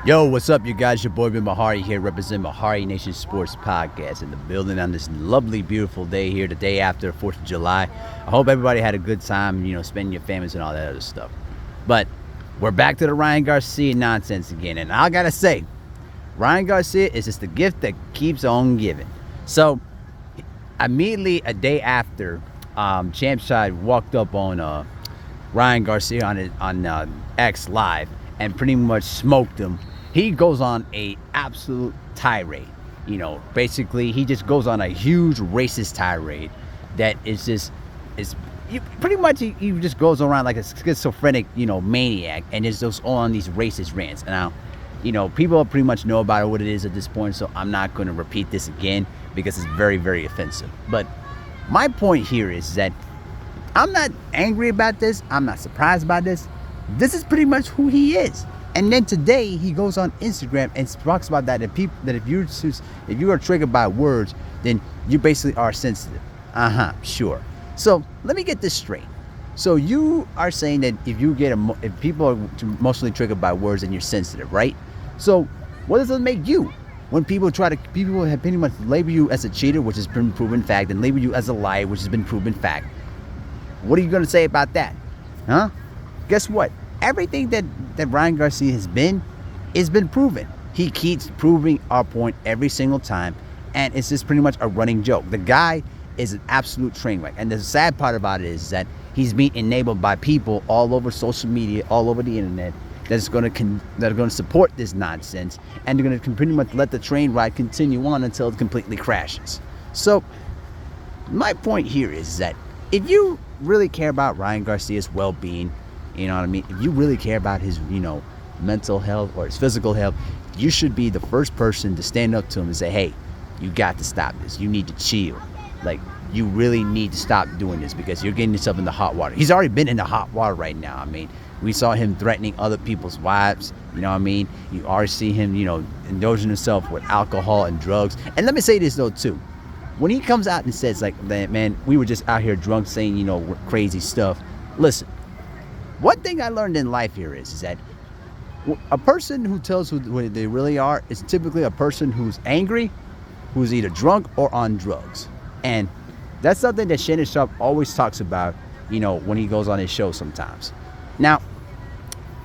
Yo, what's up, you guys? Your boy Ben Mahari here, representing Mahari Nation Sports Podcast in the building on this lovely, beautiful day here, the day after 4th of July. I hope everybody had a good time, spending your families and all that other stuff. But we're back to the Ryan Garcia nonsense again. And I gotta say, Ryan Garcia is just the gift that keeps on giving. So, immediately a day after, Champ Side walked up on Ryan Garcia on X Live and pretty much smoked him. He goes on a absolute tirade. Basically he just goes on a huge racist tirade that is just pretty much he just goes around like a schizophrenic maniac and is just on these racist rants. Now people pretty much know about what it is at this point, so I'm not going to repeat this again because it's very, very offensive. But my point here is that I'm not angry about this. I'm not surprised by this. This is pretty much who he is. And then today he goes on Instagram and talks about that if you are triggered by words, then you basically are sensitive. Sure. So let me get this straight. So you are saying that if people are mostly triggered by words, then you're sensitive, right? So what does it make you? When people have pretty much label you as a cheater, which has been proven fact, and label you as a liar, which has been proven fact. What are you going to say about that? Huh? Guess what? Everything that Ryan Garcia has been proven. He keeps proving our point every single time, and it's just pretty much a running joke. The guy is an absolute train wreck, and the sad part about it is that he's being enabled by people all over social media, all over the internet, that are going to support this nonsense, and they're going to pretty much let the train ride continue on until it completely crashes. So my point here is that if you really care about Ryan Garcia's well-being, you know what I mean? If you really care about his, mental health or his physical health, you should be the first person to stand up to him and say, hey, you got to stop this. You need to chill. Like, you really need to stop doing this because you're getting yourself in the hot water. He's already been in the hot water right now. I mean, we saw him threatening other people's wives. You know what I mean? You already see him, indulging himself with alcohol and drugs. And let me say this, though, too. When he comes out and says, like, man, we were just out here drunk saying, crazy stuff. Listen. One thing I learned in life here is that a person who tells who they really are is typically a person who's angry, who's either drunk or on drugs. And that's something that Shannon Sharp always talks about, when he goes on his show sometimes. Now,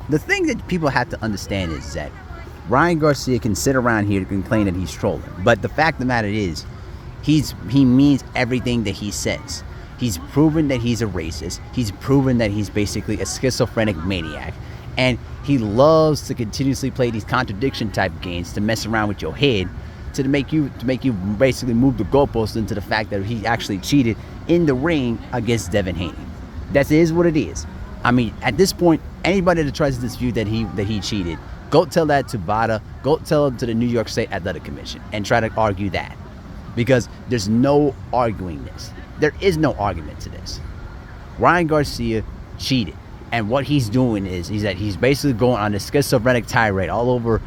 the thing that people have to understand is that Ryan Garcia can sit around here and complain that he's trolling. But the fact of the matter is, he means everything that he says. He's proven that he's a racist. He's proven that he's basically a schizophrenic maniac. And he loves to continuously play these contradiction type games to mess around with your head to make you basically move the goalpost into the fact that he actually cheated in the ring against Devin Haney. That is what it is. I mean, at this point, anybody that tries to dispute that he cheated, go tell that to VADA, go tell it to the New York State Athletic Commission and try to argue that. Because there's no arguing this. There is no argument to this. Ryan Garcia cheated. And what he's doing is he's basically going on this schizophrenic tirade all over,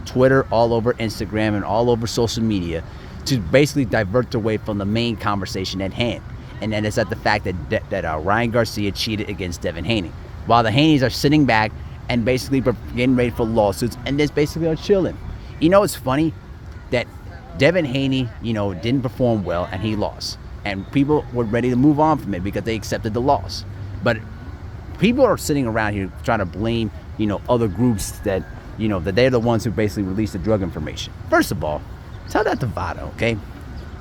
Twitter, all over Instagram, and all over social media to basically divert away from the main conversation at hand. And then it's at the fact that Ryan Garcia cheated against Devin Haney. While the Haneys are sitting back and basically getting ready for lawsuits and just basically are chilling. It's funny that Devin Haney, didn't perform well and he lost. And people were ready to move on from it because they accepted the loss. But people are sitting around here trying to blame, other groups that, that they're the ones who basically released the drug information. First of all, tell that to VADA, okay?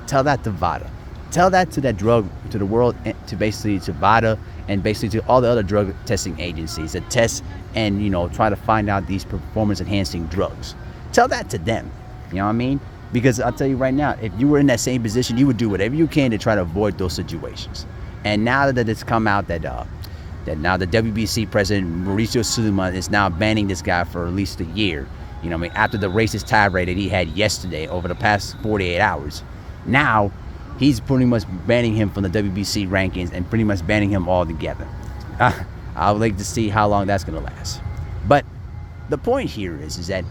Tell that to VADA. Tell that to the world, to VADA and basically to all the other drug testing agencies that test and, try to find out these performance enhancing drugs. Tell that to them. You know what I mean? Because I'll tell you right now, if you were in that same position, you would do whatever you can to try to avoid those situations. And now that it's come out that now the WBC president, Mauricio Sulaiman, is now banning this guy for at least a year, after the racist tirade that he had yesterday over the past 48 hours, now he's pretty much banning him from the WBC rankings and pretty much banning him altogether. I would like to see how long that's going to last. But the point here is that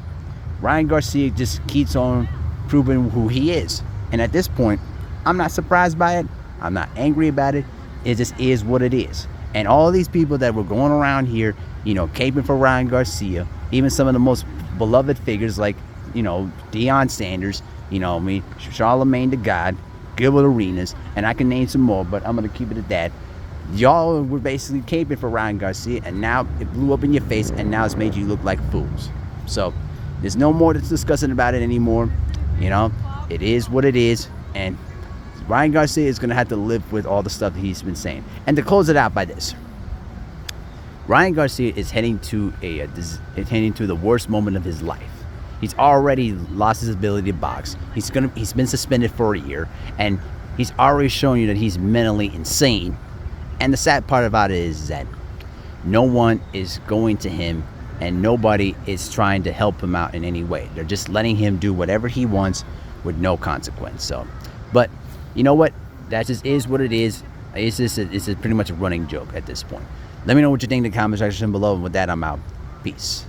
Ryan Garcia just keeps on proving who he is. And at this point, I'm not surprised by it. I'm not angry about it. It just is what it is. And all these people that were going around here, caping for Ryan Garcia, even some of the most beloved figures like, Deion Sanders, Charlemagne the God, Gilbert Arenas, and I can name some more, but I'm going to keep it at that. Y'all were basically caping for Ryan Garcia, and now it blew up in your face, and now it's made you look like fools. So there's no more discussing about it anymore. It is what it is, and Ryan Garcia is going to have to live with all the stuff that he's been saying. And to close it out by this, Ryan Garcia is heading to the worst moment of his life. He's already lost his ability to box. He's been suspended for a year, and he's already shown you that he's mentally insane. And the sad part about it is that no one is going to him, and nobody is trying to help him out in any way. They're just letting him do whatever he wants with no consequence. So, but you know what? That just is what it is. It's pretty much a running joke at this point. Let me know what you think in the comment section below. And with that, I'm out. Peace.